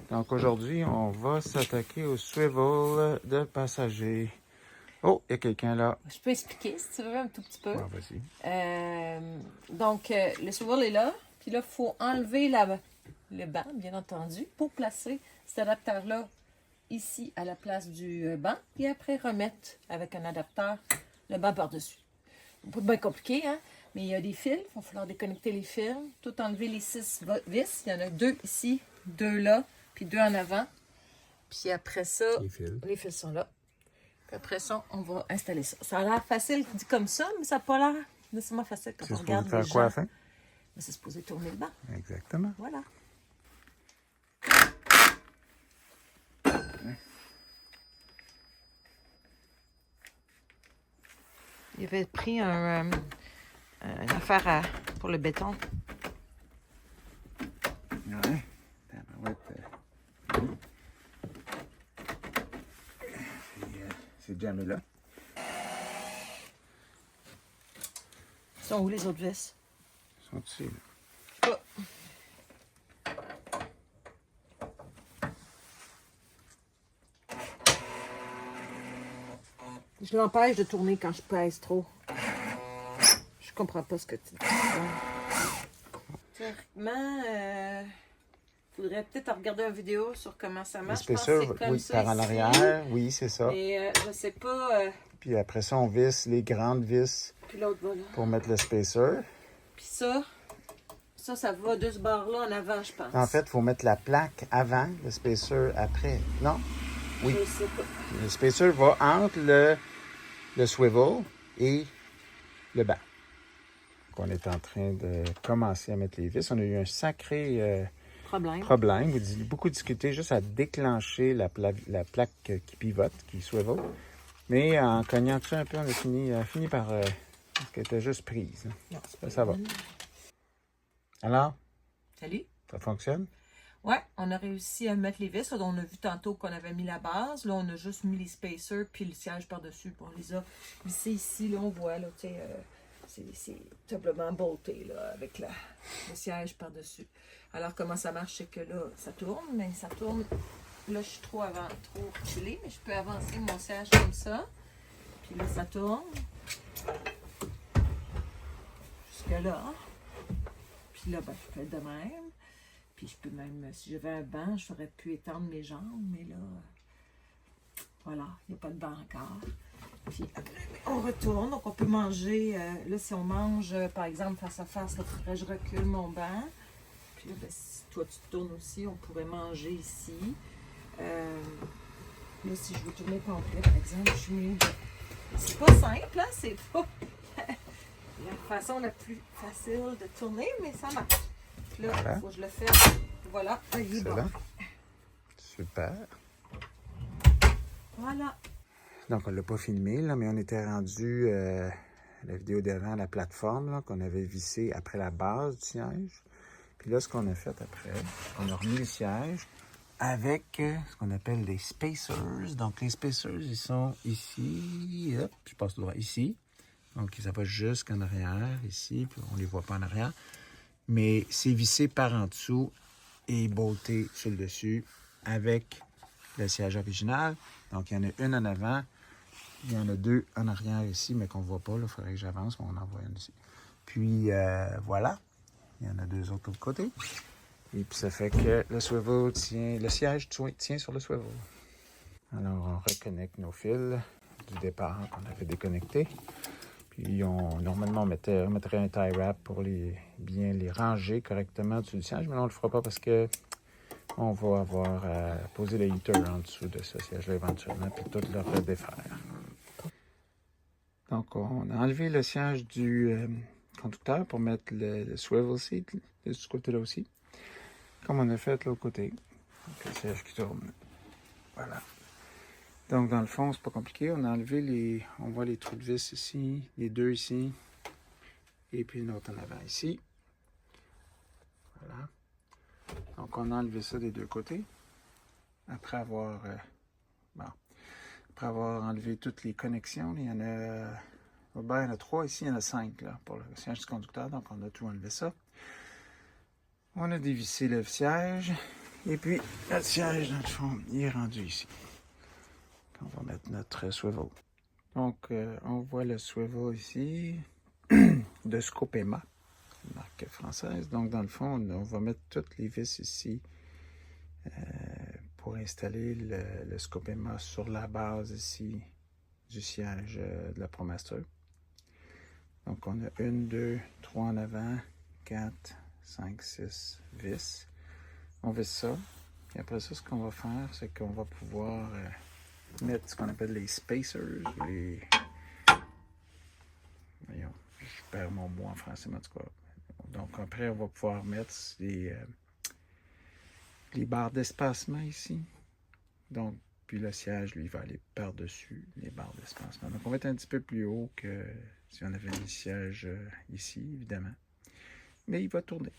Donc aujourd'hui, on va s'attaquer au swivel de passager. Oh, il y a quelqu'un là. Je peux expliquer si tu veux un tout petit peu. Ouais, vas-y. Donc, le swivel est là. Puis là, il faut enlever le banc, bien entendu, pour placer cet adaptateur-là ici à la place du banc. Puis après, remettre avec un adapteur le banc par-dessus. Pas bien compliqué, hein? Mais il y a des fils. Il va falloir déconnecter les fils. Tout enlever les 6 vis. Il y en a 2 ici, 2 là, puis 2 en avant. Puis après ça, les fils sont là. Puis après ça, on va installer ça. Ça a l'air facile dit comme ça, mais ça n'a pas l'air nécessairement facile quand on regarde les gens. C'est supposé faire quoi à la fin? C'est supposé tourner le banc. Exactement. Voilà. Il avait pris une affaire pour le béton. Ouais. C'est jamais là. Ils sont où les autres vis? Ils sont ici, là. Oh. Je l'empêche de tourner quand je pèse trop. Je comprends pas ce que tu dis. Théoriquement, faudrait peut-être regarder une vidéo sur comment ça marche. Je pense que c'est comme ça par en arrière. Oui, c'est ça. Et je sais pas. Puis après ça, on visse les grandes vis Puis l'autre va là. pour mettre le spacer. Puis ça va de ce bord-là en avant, je pense. En fait, il faut mettre la plaque avant, le spacer après. Non? Oui. Je sais pas. Le spacer va entre le swivel et le banc. Donc, on est en train de commencer à mettre les vis. On a eu un sacré problème. Beaucoup discuté juste à déclencher la plaque qui pivote, qui swivel. Mais en cognant dessus un peu, on a fini par... parce qu'elle était juste prise. Non, ça va. Alors? Salut. Ça fonctionne? Ouais, on a réussi à mettre les vis. Là, on a vu tantôt qu'on avait mis la base. Là, on a juste mis les spacers puis le siège par-dessus. On les a vissés ici. Là, on voit, là, tu sais, c'est doublement bolté, là, avec le siège par-dessus. Alors, comment ça marche, c'est que là, ça tourne, mais ça tourne. Là, je suis trop reculée, mais je peux avancer mon siège comme ça. Puis là, ça tourne. Jusque là. Puis là, ben, je fais de même. Puis je peux même, si j'avais un banc, j'aurais pu étendre mes jambes, mais là, voilà, il n'y a pas de banc encore. Puis après, on retourne, donc on peut manger, là, si on mange, par exemple, face à face, là, il faudrait que je recule mon banc. Puis là, ben, si toi, tu te tournes aussi, on pourrait manger ici. Là, si je veux tourner complet, par exemple, je suis mieux de... C'est pas simple, hein, c'est pas la façon la plus facile de tourner, mais ça marche. Là, il faut que je le fasse. Voilà, il est bon. Super. Voilà. Donc, on ne l'a pas filmé, là, mais on était rendu, la vidéo d'avant, la plateforme qu'on avait vissée après la base du siège. Puis là, ce qu'on a fait après, on a remis le siège avec ce qu'on appelle des spacers. Donc, les spacers, ils sont ici. Hop, je passe le droit ici. Donc, ça va jusqu'en arrière, ici, puis on ne les voit pas en arrière. Mais c'est vissé par en dessous et bolté sur le dessus avec le siège original. Donc, il y en a une en avant. Il y en a 2 en arrière ici, mais qu'on ne voit pas. Il faudrait que j'avance, on en voit une ici. Puis, voilà. Il y en a 2 autres de l'autre côté. Et puis, ça fait que le swivel tient... Le siège tient sur le swivel. Alors, on reconnecte nos fils du départ qu'on avait déconnectés. Puis, normalement, on mettrait un tie wrap pour bien les ranger correctement dessus du siège, mais là, on ne le fera pas parce que on va avoir à poser le heater en dessous de ce siège-là éventuellement, puis tout le redéfaire. Donc, on a enlevé le siège du conducteur pour mettre le swivel seat de ce côté-là aussi, comme on a fait de l'autre côté. Donc, le siège qui tourne. Voilà. Donc, dans le fond, c'est pas compliqué. On a enlevé on voit les trous de vis ici, les 2 ici, et puis une autre en avant ici. Voilà. Donc, on a enlevé ça des 2 côtés. Après avoir enlevé toutes les connexions, il y en a 3 ici, il y en a 5 là, pour le siège du conducteur. Donc, on a tout enlevé ça. On a dévissé le siège. Et puis, notre siège, dans le fond, il est rendu ici. On va mettre notre swivel. Donc, on voit le swivel ici de Scopema, marque française. Donc, dans le fond, on va mettre toutes les vis ici pour installer le Scopema sur la base ici du siège de la ProMaster. Donc, on a 1, 2, 3 en avant, 4, 5, 6 vis. On visse ça. Et après ça, ce qu'on va faire, c'est qu'on va pouvoir mettre ce qu'on appelle les spacers. Voyons, je perds mon mot en français, mais en tout cas. Donc, après, on va pouvoir mettre les barres d'espacement ici. Donc, puis le siège, lui, va aller par-dessus les barres d'espacement. Donc, on va être un petit peu plus haut que si on avait le siège ici, évidemment. Mais il va tourner.